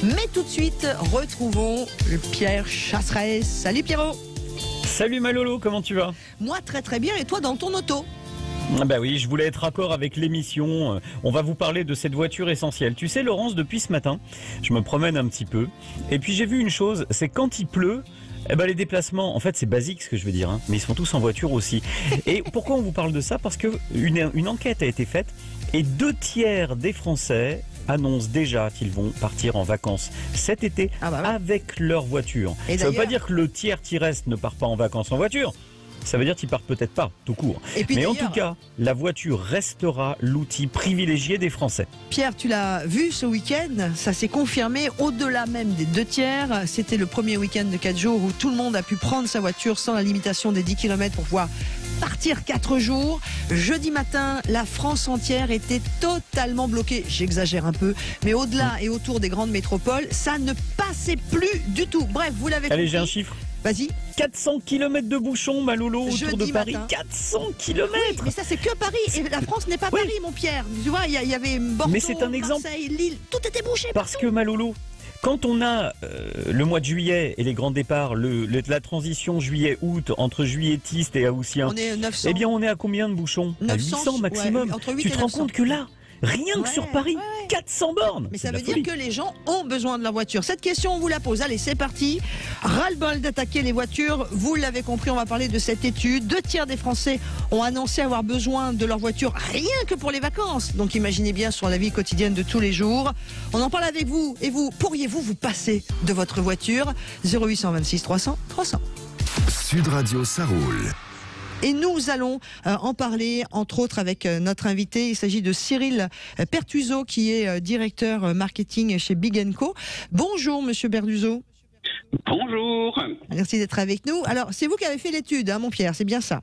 Mais tout de suite, retrouvons Pierre Chasseresse. Salut Pierrot. Salut Malolo, comment tu vas? Moi très très bien, et toi dans ton auto? Bah oui, je voulais être raccord avec l'émission. On va vous parler de cette voiture essentielle. Tu sais Laurence, depuis ce matin, je me promène un petit peu. Et puis j'ai vu une chose, c'est quand il pleut, les déplacements, en fait c'est basique ce que je veux dire, hein, mais ils sont tous en voiture aussi. Et pourquoi on vous parle de ça? Parce que une enquête a été faite et 2/3 des Français annoncent déjà qu'ils vont partir en vacances cet été avec leur voiture. Ça ne veut pas dire que le tiers qui reste ne part pas en vacances en voiture. Ça veut dire qu'ils partent peut-être pas, tout court. Mais en tout cas, la voiture restera l'outil privilégié des Français. Pierre, tu l'as vu ce week-end, ça s'est confirmé au-delà même des 2/3. C'était le premier week-end de 4 jours où tout le monde a pu prendre sa voiture sans la limitation des 10 km pour pouvoir partir 4 jours. Jeudi matin, la France entière était totalement bloquée. J'exagère un peu, mais au-delà et autour des grandes métropoles, ça ne passait plus du tout. Bref, vous l'avez compris. Allez, j'ai un chiffre. Vas-y. 400 km de bouchons, Malolo, autour de Paris. Matin. 400 km. Oui, mais ça, c'est que Paris. Et la France n'est pas Paris, mon Pierre. Tu vois, il y avait Bordeaux, mais c'est un exemple. Marseille, Lille. Tout était bouché. Parce que Malolo, quand on a le mois de juillet et les grands départs, la transition juillet-août entre juilletistes et haussiens, on est 900. Eh bien, on est à combien de bouchons? 900, à 800 maximum. Ouais, entre 8 tu et te rends 900. compte que là, rien que sur Paris, 400 bornes. Mais ça veut dire que les gens ont besoin de leur voiture. Cette question, on vous la pose. Allez, c'est parti. Ras-le-bol d'attaquer les voitures. Vous l'avez compris, on va parler de cette étude. 2/3 des Français ont annoncé avoir besoin de leur voiture rien que pour les vacances. Donc imaginez bien sur la vie quotidienne de tous les jours. On en parle avec vous. Et vous, pourriez-vous vous passer de votre voiture? 0826 300 300. Sud Radio, ça roule. Et nous allons en parler, entre autres, avec notre invité. Il s'agit de Cyril Pertuso, qui est directeur marketing chez Big & Co. Bonjour, monsieur Pertuso. Bonjour. Merci d'être avec nous. Alors, c'est vous qui avez fait l'étude, hein, mon Pierre, c'est bien ça?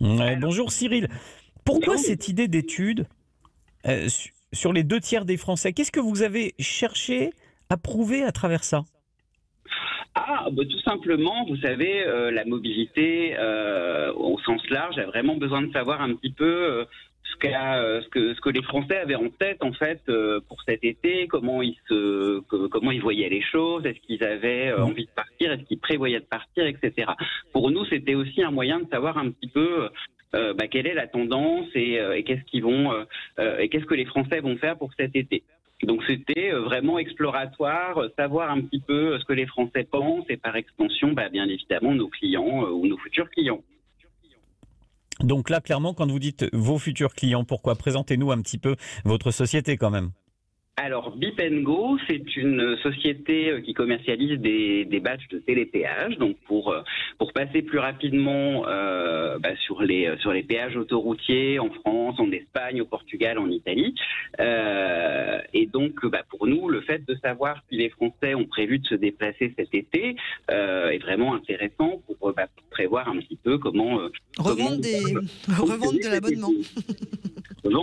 Ouais, bonjour Cyril. Pourquoi cette idée d'étude sur les 2/3 des Français? Qu'est-ce que vous avez cherché à prouver à travers ça? Tout simplement, vous savez, la mobilité au sens large a vraiment besoin de savoir un petit peu ce que les Français avaient en tête en fait pour cet été, comment ils voyaient les choses, est-ce qu'ils avaient envie de partir, est-ce qu'ils prévoyaient de partir, etc. Pour nous, c'était aussi un moyen de savoir un petit peu quelle est la tendance et qu'est-ce que les Français vont faire pour cet été. Donc c'était vraiment exploratoire, savoir un petit peu ce que les Français pensent et par extension, bien évidemment, nos clients ou nos futurs clients. Donc là, clairement, quand vous dites vos futurs clients, pourquoi? Présentez-nous un petit peu votre société quand même. Alors, Bip & Go, c'est une société qui commercialise des badges de télépéage. Donc, pour passer plus rapidement sur les péages autoroutiers en France, en Espagne, au Portugal, en Italie. Et donc, pour nous, le fait de savoir si les Français ont prévu de se déplacer cet été est vraiment intéressant pour prévoir un petit peu comment revendre de l'abonnement.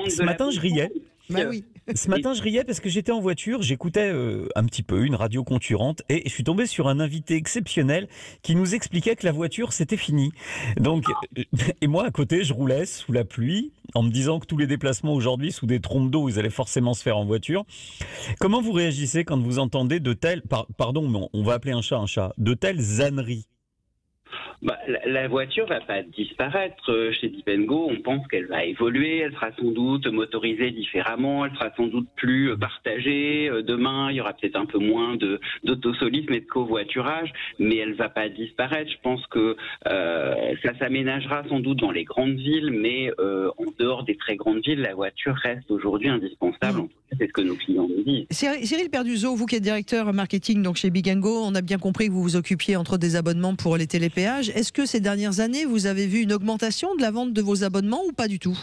Ce matin, je riais. Oui. Ce matin, je riais parce que j'étais en voiture, j'écoutais un petit peu une radio concurrente et je suis tombé sur un invité exceptionnel qui nous expliquait que la voiture, c'était fini. Donc, et moi, à côté, je roulais sous la pluie en me disant que tous les déplacements aujourd'hui sous des trompes d'eau, ils allaient forcément se faire en voiture. Comment vous réagissez quand vous entendez de telles, pardon, mais on va appeler un chat, de telles âneries? La voiture va pas disparaître chez Bip & Go. On pense qu'elle va évoluer. Elle sera sans doute motorisée différemment. Elle sera sans doute plus partagée. Demain, il y aura peut-être un peu moins d'autosolisme et de covoiturage, mais elle va pas disparaître. Je pense que ça s'aménagera sans doute dans les grandes villes, mais en dehors des très grandes villes, la voiture reste aujourd'hui indispensable. C'est ce que nos clients nous disent. Cyril Pertuso, vous qui êtes directeur marketing donc chez Big & Go, on a bien compris que vous vous occupiez entre des abonnements pour les télépéages. Est-ce que ces dernières années, vous avez vu une augmentation de la vente de vos abonnements ou pas du tout?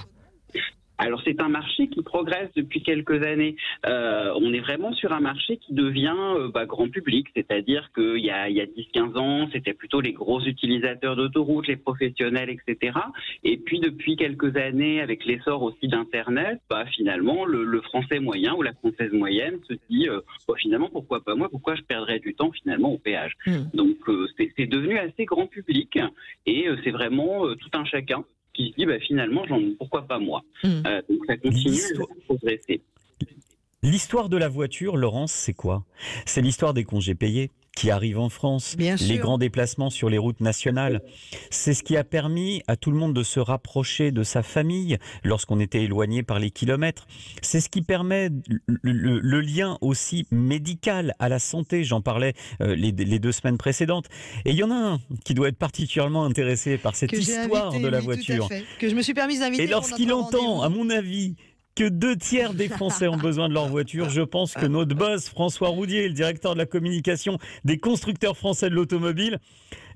Alors c'est un marché qui progresse depuis quelques années. On est vraiment sur un marché qui devient grand public, c'est-à-dire qu'il y a 10-15 ans, c'était plutôt les gros utilisateurs d'autoroutes, les professionnels, etc. Et puis depuis quelques années, avec l'essor aussi d'Internet, finalement le Français moyen ou la Française moyenne se dit finalement pourquoi pas moi, pourquoi je perdrais du temps finalement au péage. Donc c'est devenu assez grand public et c'est vraiment tout un chacun qui se dit finalement pourquoi pas moi. Donc ça continue à progresser. L'histoire de la voiture, Laurence, c'est quoi? C'est l'histoire des congés payés qui arrivent en France, Bien les sûr. grands déplacements sur les routes nationales. C'est ce qui a permis à tout le monde de se rapprocher de sa famille lorsqu'on était éloigné par les kilomètres. C'est ce qui permet le lien aussi médical à la santé. J'en parlais les 2 semaines précédentes. Et il y en a un qui doit être particulièrement intéressé par cette Que j'ai histoire invité, de la oui, tout à voiture. fait. Que je me suis permise d'inviter. Et pour lorsqu'il notre entend, à rendez-vous. mon avis, que 2 tiers des Français ont besoin de leur voiture, je pense que notre boss, François Roudier, le directeur de la communication des constructeurs français de l'automobile,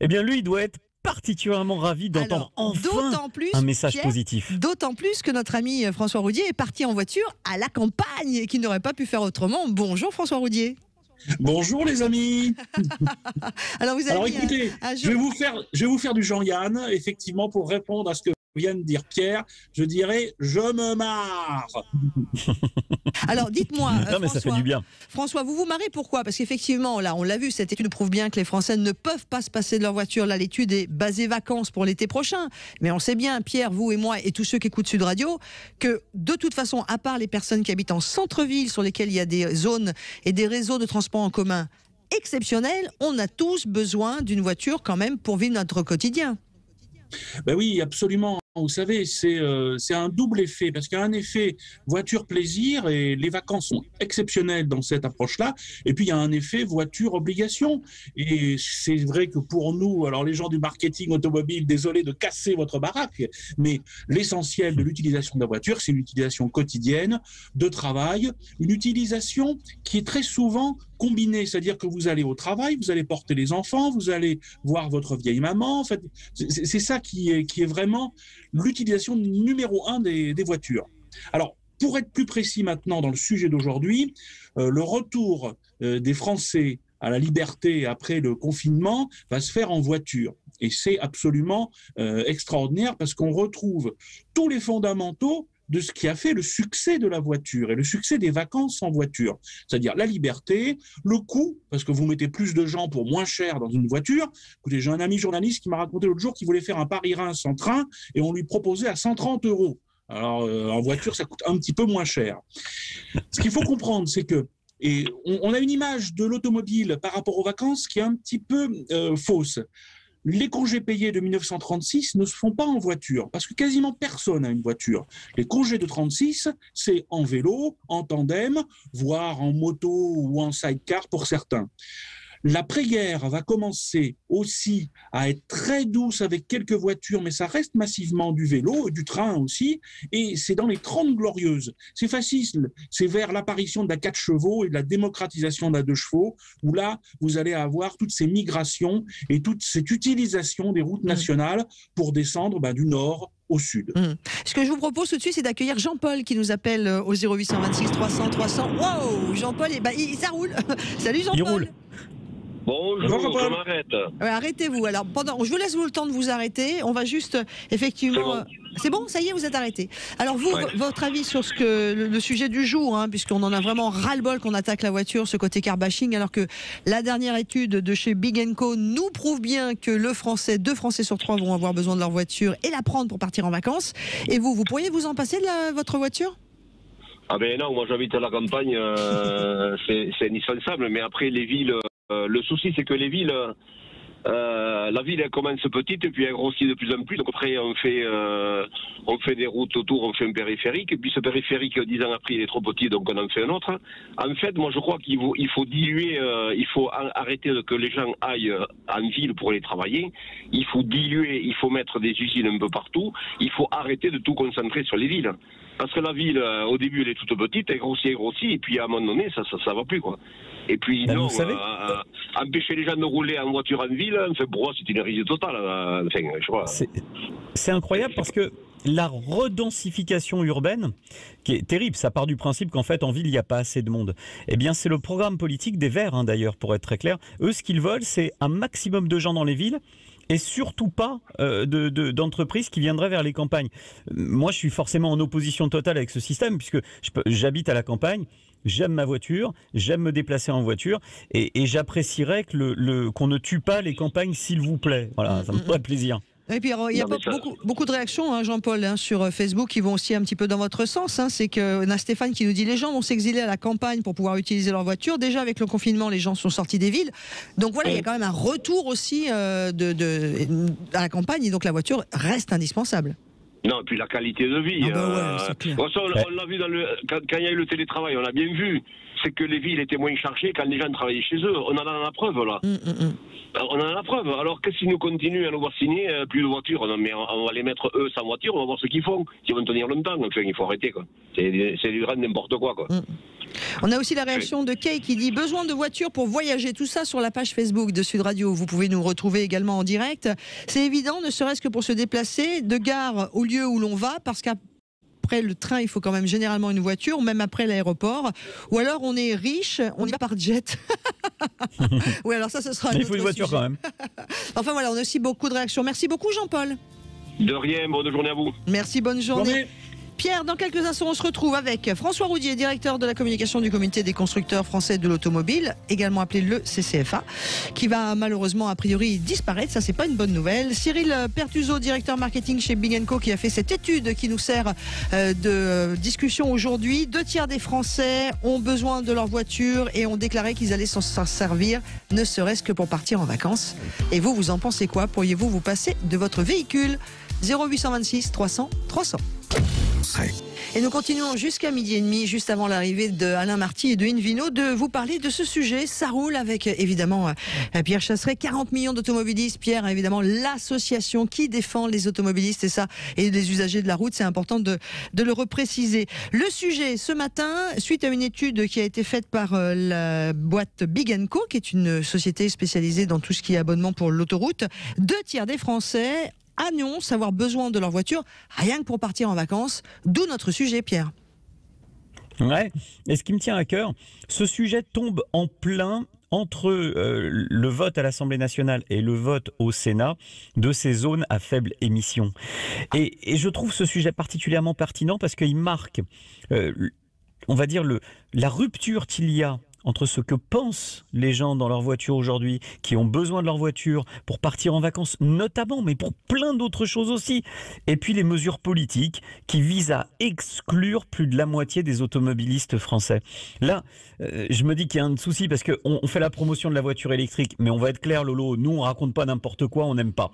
eh bien lui, il doit être particulièrement ravi d'entendre Alors, enfin d'autant plus, un message Pierre, positif. d'autant plus que notre ami François Roudier est parti en voiture à la campagne et qu'il n'aurait pas pu faire autrement. Bonjour François Roudier. Bonjour les amis. Alors vous avez Alors mis écoutez, un je vais vous faire du Jean-Yann, effectivement, pour répondre à ce que vient de dire Pierre. Je dirais, je me marre. Alors dites-moi, Non mais ça fait François, du bien. François, vous vous marrez pourquoi? Parce qu'effectivement, là, on l'a vu, cette étude prouve bien que les Français ne peuvent pas se passer de leur voiture. Là, l'étude est basée vacances pour l'été prochain. Mais on sait bien, Pierre, vous et moi, et tous ceux qui écoutent Sud Radio, que de toute façon, à part les personnes qui habitent en centre-ville, sur lesquelles il y a des zones et des réseaux de transport en commun exceptionnels, on a tous besoin d'une voiture quand même pour vivre notre quotidien. Ben oui, absolument. Vous savez, c'est un double effet, parce qu'il y a un effet voiture plaisir, et les vacances sont exceptionnelles dans cette approche-là, et puis il y a un effet voiture obligation. Et c'est vrai que pour nous, alors les gens du marketing automobile, désolé de casser votre baraque, mais l'essentiel de l'utilisation de la voiture, c'est l'utilisation quotidienne, de travail, une utilisation qui est très souvent combinée, c'est-à-dire que vous allez au travail, vous allez porter les enfants, vous allez voir votre vieille maman. En fait, c'est ça qui est vraiment l'utilisation numéro 1 des voitures. Alors, pour être plus précis maintenant dans le sujet d'aujourd'hui, le retour des Français à la liberté après le confinement va se faire en voiture. Et c'est absolument extraordinaire, parce qu'on retrouve tous les fondamentaux de ce qui a fait le succès de la voiture et le succès des vacances en voiture. C'est-à-dire la liberté, le coût, parce que vous mettez plus de gens pour moins cher dans une voiture. Écoutez, j'ai un ami journaliste qui m'a raconté l'autre jour qu'il voulait faire un Paris-Reims en train et on lui proposait à 130 €. Alors, en voiture, ça coûte un petit peu moins cher. Ce qu'il faut comprendre, c'est que on a une image de l'automobile par rapport aux vacances qui est un petit peu fausse. Les congés payés de 1936 ne se font pas en voiture, parce que quasiment personne n'a une voiture. Les congés de 36, c'est en vélo, en tandem, voire en moto ou en sidecar pour certains. L'après-guerre va commencer aussi à être très douce avec quelques voitures, mais ça reste massivement du vélo et du train aussi, et c'est dans les 30 glorieuses. C'est facile, c'est vers l'apparition de la 4 chevaux et de la démocratisation de la 2 chevaux, où là, vous allez avoir toutes ces migrations et toute cette utilisation des routes nationales pour descendre du nord au sud. Ce que je vous propose tout de suite, c'est d'accueillir Jean-Paul qui nous appelle au 0826 300 300. Waouh, Jean-Paul, ça roule. Salut Jean-Paul. Il roule. Bonjour, Bonjour, je m'arrête. Ouais, arrêtez-vous. Alors, je vous laisse le temps de vous arrêter. On va juste, effectivement. C'est bon, ça y est, vous êtes arrêté. Alors, vous, Ouais. votre avis sur le sujet du jour, puisqu'on en a vraiment ras-le-bol qu'on attaque la voiture, ce côté car bashing, alors que la dernière étude de chez Big & Co nous prouve bien que 2 Français sur 3 vont avoir besoin de leur voiture et la prendre pour partir en vacances. Et vous pourriez vous en passer de votre voiture? Ah ben non, moi j'habite à la campagne, c'est indispensable, mais après les villes, le souci c'est que les villes, la ville elle commence petite et puis elle grossit de plus en plus, donc après on fait des routes autour, on fait un périphérique, et puis ce périphérique 10 ans après il est trop petit, donc on en fait un autre. En fait, moi je crois qu'il faut diluer, il faut arrêter que les gens aillent en ville pour aller travailler, il faut diluer, il faut mettre des usines un peu partout, il faut arrêter de tout concentrer sur les villes. Parce que la ville, au début, elle est toute petite, elle grossit, et puis à un moment donné, ça va plus, quoi. Et puis, non, vous savez empêcher les gens de rouler en voiture en ville, pour moi, c'est une hérésie totale. Je crois. C'est incroyable parce que la redensification urbaine, qui est terrible, ça part du principe qu'en fait, en ville, il n'y a pas assez de monde. Eh bien, c'est le programme politique des Verts, d'ailleurs, pour être très clair. Eux, ce qu'ils veulent, c'est un maximum de gens dans les villes, et surtout pas d'entreprises qui viendraient vers les campagnes. Moi, je suis forcément en opposition totale avec ce système, puisque j'habite à la campagne, j'aime ma voiture, j'aime me déplacer en voiture, et j'apprécierais qu'on ne tue pas les campagnes, s'il vous plaît. Voilà, ça me ferait plaisir. Et puis il y a Non, mais pas beaucoup de réactions, hein, Jean-Paul, hein, sur Facebook qui vont aussi un petit peu dans votre sens. Hein. C'est qu'on a Stéphane qui nous dit les gens vont s'exiler à la campagne pour pouvoir utiliser leur voiture. Déjà avec le confinement, les gens sont sortis des villes. Donc voilà, il y a quand même un retour aussi à la campagne et donc la voiture reste indispensable. Non, et puis la qualité de vie. Ah bah ouais, c'est clair. Ça, on l'a vu quand il y a eu le télétravail, on a bien vu. C'est que les villes étaient moins chargées quand les gens travaillaient chez eux. On en a la preuve, là. On en a la preuve. Alors, qu'est-ce qu'ils nous continuent à nous voir signer plus de voitures? Non, mais on va les mettre, eux, sans voiture, on va voir ce qu'ils font. S'ils vont tenir longtemps. Donc, il faut arrêter, quoi. C'est du grand n'importe quoi, quoi. On a aussi la réaction de Kay qui dit besoin de voiture pour voyager, tout ça sur la page Facebook de Sud Radio. Vous pouvez nous retrouver également en direct. C'est évident, ne serait-ce que pour se déplacer de gare au lieu où l'on va, parce qu'après le train, il faut quand même généralement une voiture, ou même après l'aéroport. Ou alors on est riche, on y va par jet. Oui, alors ça, ce sera un autre il faut une voiture sujet. quand même. Enfin voilà, on a aussi beaucoup de réactions. Merci beaucoup Jean-Paul. De rien, bonne journée à vous. Merci, bonne journée. Journée. Pierre, dans quelques instants, on se retrouve avec François Roudier, directeur de la communication du comité des constructeurs français de l'automobile, également appelé le CCFA, qui va malheureusement, a priori, disparaître. Ça, c'est pas une bonne nouvelle. Cyril Pertuzo, directeur marketing chez Big & Co, qui a fait cette étude qui nous sert de discussion aujourd'hui. 2/3 des Français ont besoin de leur voiture et ont déclaré qu'ils allaient s'en servir, ne serait-ce que pour partir en vacances. Et vous, vous en pensez quoi? Pourriez-vous vous passer de votre véhicule? 0826 300 300. Et nous continuons jusqu'à 12h30, juste avant l'arrivée de Alain Marty et de Invino, de vous parler de ce sujet. Ça roule avec, évidemment, Pierre Chasseret, 40 millions d'automobilistes. Pierre, évidemment, l'association qui défend les automobilistes et les usagers de la route. C'est important de le repréciser. Le sujet, ce matin, suite à une étude qui a été faite par la boîte Big & Co, qui est une société spécialisée dans tout ce qui est abonnement pour l'autoroute, 2/3 des Français annoncent avoir besoin de leur voiture rien que pour partir en vacances, d'où notre sujet, Pierre. Ouais, et ce qui me tient à cœur, ce sujet tombe en plein entre le vote à l'Assemblée nationale et le vote au Sénat de ces zones à faible émission. Et je trouve ce sujet particulièrement pertinent parce qu'il marque, on va dire, la rupture qu'il y a entre ce que pensent les gens dans leur voiture aujourd'hui, qui ont besoin de leur voiture pour partir en vacances notamment, mais pour plein d'autres choses aussi, et puis les mesures politiques qui visent à exclure plus de la moitié des automobilistes français. Là, je me dis qu'il y a un souci parce qu'on fait la promotion de la voiture électrique, mais on va être clair, Lolo, nous on raconte pas n'importe quoi, on n'aime pas.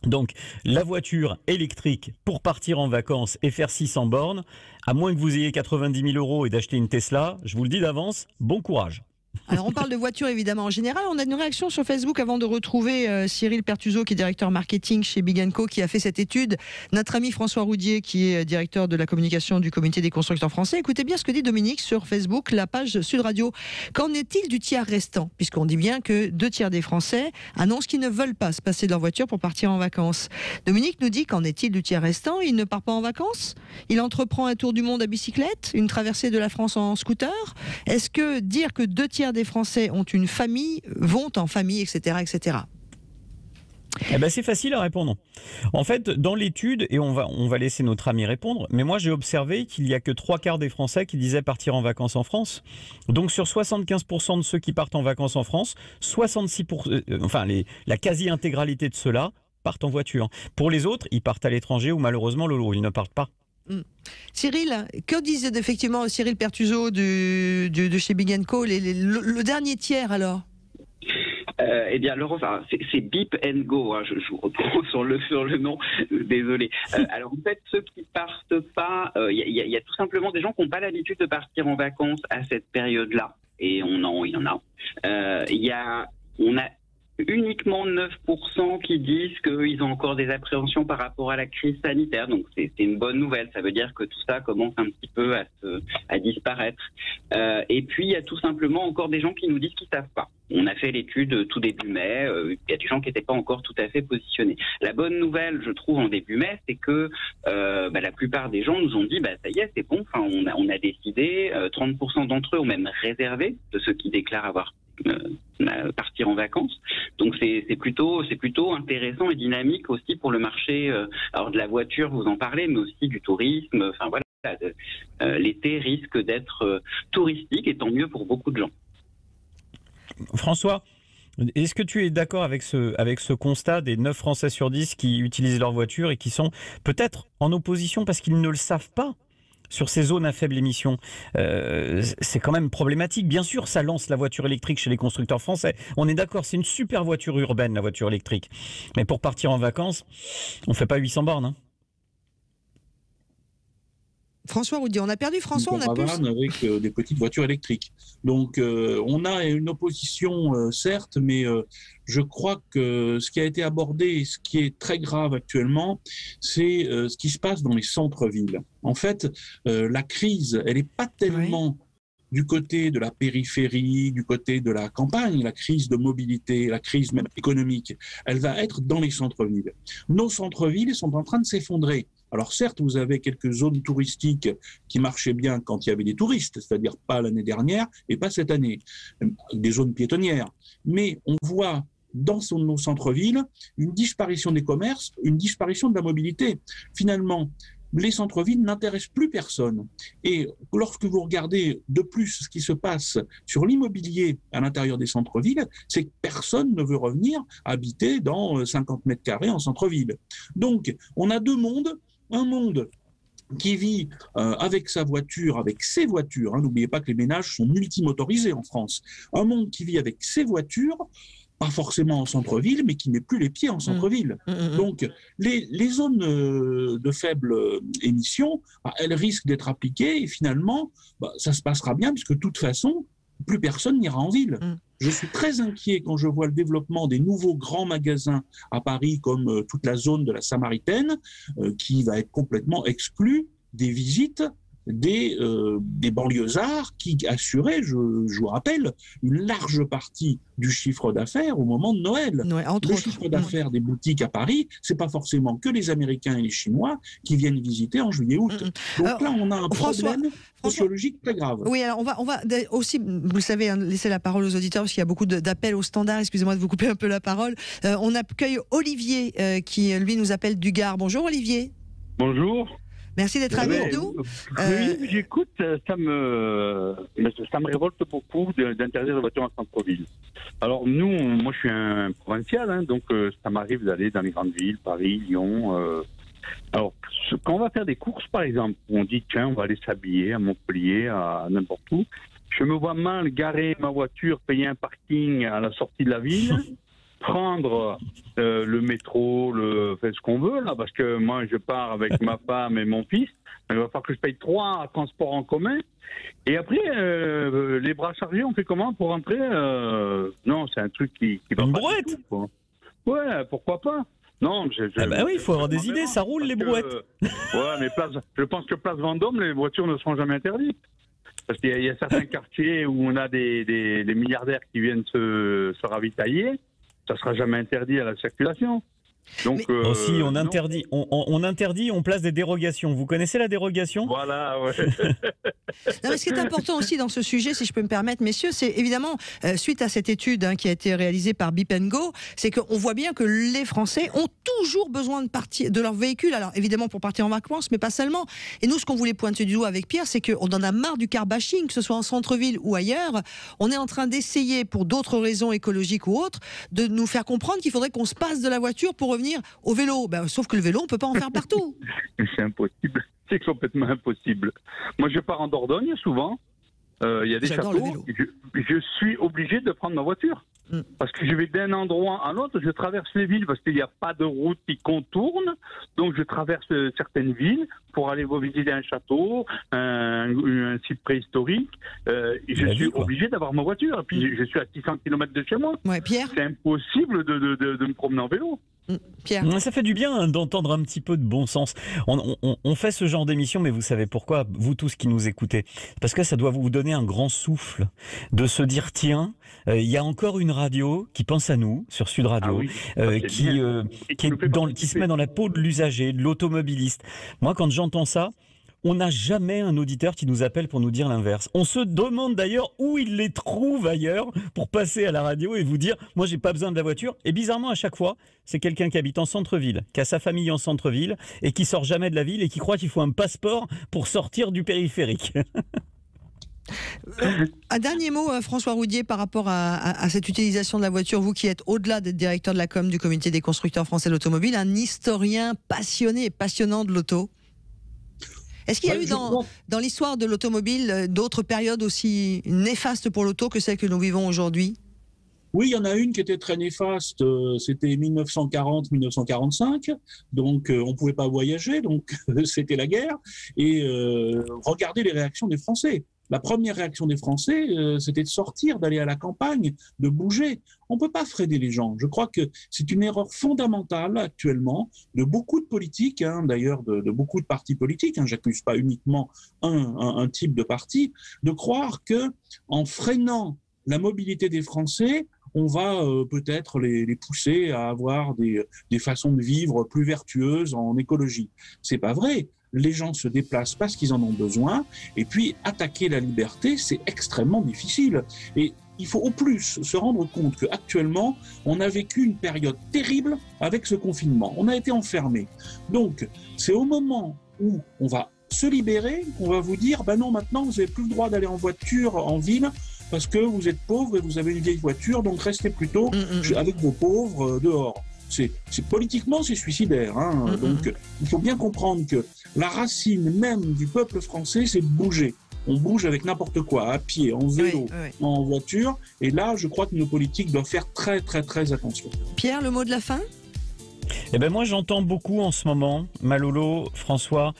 Donc, la voiture électrique pour partir en vacances et faire 600 bornes, à moins que vous ayez 90 000 euros et d'acheter une Tesla, je vous le dis d'avance, bon courage. Alors on parle de voiture évidemment en général. On a une réaction sur Facebook avant de retrouver Cyril Pertuzo qui est directeur marketing chez Big & Co qui a fait cette étude. Notre ami François Roudier qui est directeur de la communication du comité des constructeurs français. Écoutez bien ce que dit Dominique sur Facebook, la page Sud Radio. Qu'en est-il du tiers restant? Puisqu'on dit bien que 2/3 des Français annoncent qu'ils ne veulent pas se passer de leur voiture pour partir en vacances. Dominique nous dit qu'en est-il du tiers restant? Il ne part pas en vacances? Il entreprend un tour du monde à bicyclette? Une traversée de la France en scooter? Est-ce que dire que 2/3 des Français ont une famille, vont en famille, etc., etc. Eh ben c'est facile à répondre. En fait, dans l'étude, et on va laisser notre ami répondre, mais moi j'ai observé qu'il n'y a que 3/4 des Français qui disaient partir en vacances en France. Donc sur 75% de ceux qui partent en vacances en France, 66%, la quasi-intégralité de ceux-là partent en voiture. Pour les autres, ils partent à l'étranger ou malheureusement, Lolo, ils ne partent pas. Cyril, que disait effectivement Cyril Pertuzo de chez Big & Co, le dernier tiers alors? Eh bien, c'est Bip & Go, hein, je reprends sur le nom, désolé. Alors en fait, ceux qui partent pas, il y a tout simplement des gens qui n'ont pas l'habitude de partir en vacances à cette période-là, et il y en a. On a uniquement 9% qui disent qu'ils ont encore des appréhensions par rapport à la crise sanitaire. Donc c'est une bonne nouvelle. Ça veut dire que tout ça commence un petit peu à disparaître. Et puis il y a tout simplement encore des gens qui nous disent qu'ils ne savent pas. On a fait l'étude tout début mai. Il y a des gens qui n'étaient pas encore tout à fait positionnés. La bonne nouvelle, je trouve, en début mai, c'est que la plupart des gens nous ont dit ça y est, c'est bon. Enfin, on a décidé. 30% d'entre eux ont même réservé, de ceux qui déclarent avoir partir en vacances. Donc c'est plutôt intéressant et dynamique aussi pour le marché alors de la voiture, vous en parlez, mais aussi du tourisme. Enfin voilà, l'été risque d'être touristique et tant mieux pour beaucoup de gens. François, Est-ce que tu es d'accord avec ce constat des 9 Français sur 10 qui utilisent leur voiture et qui sont peut-être en opposition parce qu'ils ne le savent pas sur ces zones à faible émission? C'est quand même problématique. Bien sûr, ça lance la voiture électrique chez les constructeurs français. On est d'accord, c'est une super voiture urbaine, la voiture électrique. Mais pour partir en vacances, on ne fait pas 800 bornes. Hein. François Roudy, on a perdu François, on a plus. Avec des petites voitures électriques. Donc on a une opposition certes, mais je crois que ce qui a été abordé, ce qui est très grave actuellement, c'est ce qui se passe dans les centres-villes. En fait, la crise, elle n'est pas tellement du côté de la périphérie, du côté de la campagne, la crise de mobilité, la crise même économique, elle va être dans les centres-villes. Nos centres-villes sont en train de s'effondrer. Alors certes, vous avez quelques zones touristiques qui marchaient bien quand il y avait des touristes, c'est-à-dire pas l'année dernière et pas cette année, des zones piétonnières. Mais on voit dans nos centres-villes une disparition des commerces, une disparition de la mobilité. Finalement, les centres-villes n'intéressent plus personne. Et lorsque vous regardez de plus ce qui se passe sur l'immobilier à l'intérieur des centres-villes, c'est que personne ne veut revenir habiter dans 50 mètres carrés en centre-ville. Donc, on a deux mondes. Un monde qui vit avec sa voiture, avec ses voitures. N'oubliez pas que les ménages sont multimotorisés en France. Un monde qui vit avec ses voitures, pas forcément en centre-ville, mais qui met plus les pieds en centre-ville. Donc, les zones de faible émission, elles risquent d'être appliquées et finalement, ça se passera bien puisque de toute façon, plus personne n'ira en ville. Je suis très inquiet quand je vois le développement des nouveaux grands magasins à Paris, comme toute la zone de la Samaritaine, qui va être complètement exclue des visites des banlieusards qui assuraient, je vous rappelle, une large partie du chiffre d'affaires au moment de Noël. Le chiffre d'affaires des boutiques à Paris, c'est pas forcément que les Américains et les Chinois qui viennent visiter en juillet-août. Donc alors, là, on a un problème sociologique très grave. Oui, alors on va aussi, vous le savez, laisser la parole aux auditeurs parce qu'il y a beaucoup d'appels au standard. Excusez-moi de vous couper un peu la parole. On accueille Olivier qui, lui, nous appelle du Gard. Bonjour Olivier. Bonjour. Merci d'être avec nous. Oui, j'écoute, ça me révolte beaucoup d'interdire la voiture en centre-ville. Alors moi je suis un provincial, donc ça m'arrive d'aller dans les grandes villes, Paris, Lyon. Alors quand on va faire des courses par exemple, on dit tiens on va aller s'habiller à Montpellier, à n'importe où. Je me vois mal garer ma voiture, payer un parking à la sortie de la ville. Prendre le métro, ce qu'on veut là, parce que moi je pars avec ma femme et mon fils, il va falloir que je paye 3 transports en commun. Et après, les bras chargés, on fait comment pour rentrer Non, c'est un truc qui va une pas. Une brouette. Ouais, pourquoi pas. Non, oui, il faut avoir des idées, ça roule les brouettes. Ouais, mais je pense que place Vendôme, les voitures ne seront jamais interdites. Parce qu'il y a certains quartiers où on a des milliardaires qui viennent se ravitailler. Ça ne sera jamais interdit à la circulation. Donc, aussi, on interdit, on place des dérogations. Vous connaissez la dérogation ? Voilà, ouais. Non, mais ce qui est important aussi dans ce sujet, si je peux me permettre, messieurs, c'est évidemment, suite à cette étude qui a été réalisée par Bip & Go, c'est qu'on voit bien que les Français ont toujours besoin de leur véhicule. Alors évidemment pour partir en vacances, mais pas seulement. Et nous, ce qu'on voulait pointer du doigt avec Pierre, c'est qu'on en a marre du car bashing, que ce soit en centre-ville ou ailleurs. On est en train d'essayer, pour d'autres raisons écologiques ou autres, de nous faire comprendre qu'il faudrait qu'on se passe de la voiture pour revenir au vélo. Sauf que le vélo, on ne peut pas en faire partout. C'est impossible. C'est complètement impossible. Moi, je pars en Dordogne souvent. Il y a des châteaux. Je suis obligé de prendre ma voiture. Parce que je vais d'un endroit à l'autre, je traverse les villes parce qu'il n'y a pas de route qui contourne. Donc je traverse certaines villes pour aller visiter un château, un site préhistorique. Je suis obligé d'avoir ma voiture. Et puis je suis à 600 km de chez moi. Ouais, Pierre. C'est impossible de me promener en vélo. Pierre. Ça fait du bien d'entendre un petit peu de bon sens. On fait ce genre d'émission, mais vous savez pourquoi, vous tous qui nous écoutez ? Parce que ça doit vous donner un grand souffle de se dire tiens, il y a encore une radio qui pense à nous sur Sud Radio, qui se met dans la peau de l'usager, de l'automobiliste. Moi, quand j'entends ça, on n'a jamais un auditeur qui nous appelle pour nous dire l'inverse. On se demande d'ailleurs où il les trouve ailleurs pour passer à la radio et vous dire « moi, j'ai pas besoin de la voiture ». Et bizarrement, à chaque fois, c'est quelqu'un qui habite en centre-ville, qui a sa famille en centre-ville et qui sort jamais de la ville et qui croit qu'il faut un passeport pour sortir du périphérique. Un dernier mot, François Roudier, par rapport à cette utilisation de la voiture. Vous qui êtes, au-delà d'être directeur de la com du comité des constructeurs français d'automobile, un historien passionné et passionnant de l'auto. Est-ce qu'il y a eu dans l'histoire de l'automobile d'autres périodes aussi néfastes pour l'auto que celles que nous vivons aujourd'hui ? Oui, il y en a une qui était très néfaste, c'était 1940-1945, donc on ne pouvait pas voyager, donc c'était la guerre, et regardez les réactions des Français. La première réaction des Français, c'était de sortir, d'aller à la campagne, de bouger. On ne peut pas freiner les gens. Je crois que c'est une erreur fondamentale actuellement de beaucoup de politiques, d'ailleurs de beaucoup de partis politiques, j'accuse pas uniquement un type de parti, de croire que en freinant la mobilité des Français, on va peut-être les pousser à avoir des façons de vivre plus vertueuses en écologie. C'est pas vrai. Les gens se déplacent parce qu'ils en ont besoin. Et puis, attaquer la liberté, c'est extrêmement difficile. Et il faut au plus se rendre compte qu'actuellement, on a vécu une période terrible avec ce confinement. On a été enfermés. Donc, c'est au moment où on va se libérer qu'on va vous dire, non, maintenant, vous n'avez plus le droit d'aller en voiture en ville parce que vous êtes pauvre et vous avez une vieille voiture, donc restez plutôt avec vos pauvres dehors. Politiquement, c'est suicidaire. Donc, il faut bien comprendre que la racine même du peuple français, c'est de bouger. On bouge avec n'importe quoi, à pied, en vélo, en voiture. Et là, je crois que nos politiques doivent faire très, très, très attention. Pierre, le mot de la fin ? Moi, j'entends beaucoup en ce moment, Malolo, François,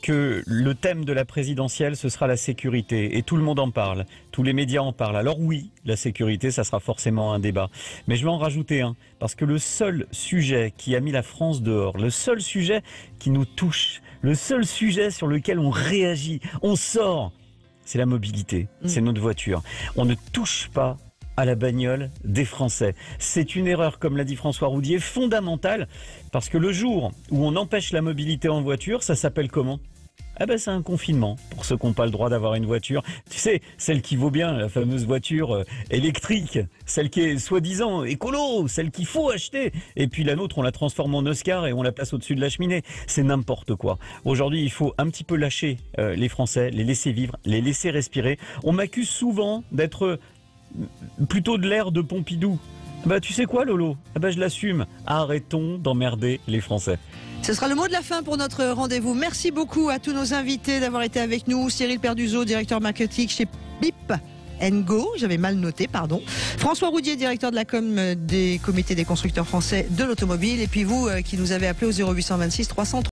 que le thème de la présidentielle, ce sera la sécurité. Et tout le monde en parle. Tous les médias en parlent. Alors oui, la sécurité, ça sera forcément un débat. Mais je vais en rajouter un. Parce que le seul sujet qui a mis la France dehors, le seul sujet qui nous touche, le seul sujet sur lequel on réagit, on sort, c'est la mobilité. C'est notre voiture. On ne touche pas à la bagnole des Français. C'est une erreur, comme l'a dit François Roudier, fondamentale, parce que le jour où on empêche la mobilité en voiture, ça s'appelle comment ? C'est un confinement, pour ceux qui n'ont pas le droit d'avoir une voiture. Tu sais, celle qui vaut bien, la fameuse voiture électrique, celle qui est soi-disant écolo, celle qu'il faut acheter. Et puis la nôtre, on la transforme en Oscar et on la place au-dessus de la cheminée. C'est n'importe quoi. Aujourd'hui, il faut un petit peu lâcher les Français, les laisser vivre, les laisser respirer. On m'accuse souvent d'être plutôt de l'ère de Pompidou. Tu sais quoi, Lolo ? Je l'assume. Arrêtons d'emmerder les Français. Ce sera le mot de la fin pour notre rendez-vous. Merci beaucoup à tous nos invités d'avoir été avec nous. Cyril Perduzo, directeur marketing chez Bip & Go. J'avais mal noté, pardon. François Roudier, directeur de la com des comités des constructeurs français de l'automobile. Et puis vous qui nous avez appelé au 0826 300